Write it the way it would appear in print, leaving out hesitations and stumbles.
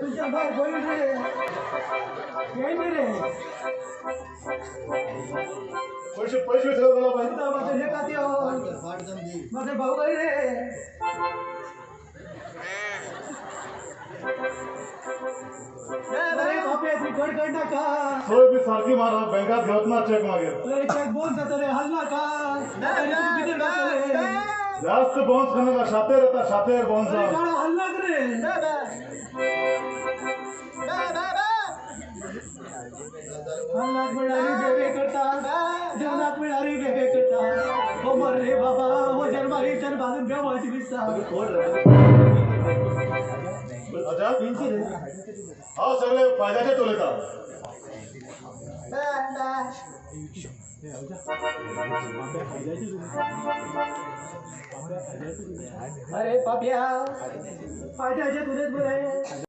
तुझ्या बाहेर बोल रे येईन रे पैसे पैसे ठेवा मला पाहिजे माझं हे का ते माझे भाऊ बाई रे अरे बापे ती गडगड नका सोय बी सारखी मारा बँकात घेत ना चेक मागेल अरे चेक बोल रे हल्ला का अरे तू किती टाकले जास्त बाउन्स करने का शातेर रहता शातेर बाउन्स अरे काळा हल्ला रे हल्ला मिळाली बेबे करता जनात मिळाली बेबे करता हो मर रे बाबा हो जन्मारी जन बाजून गावाची दिसता अच्छा हा सगळे फायद्याचे टोले का अरे पाप्या फायद्याचे तुलेच बरे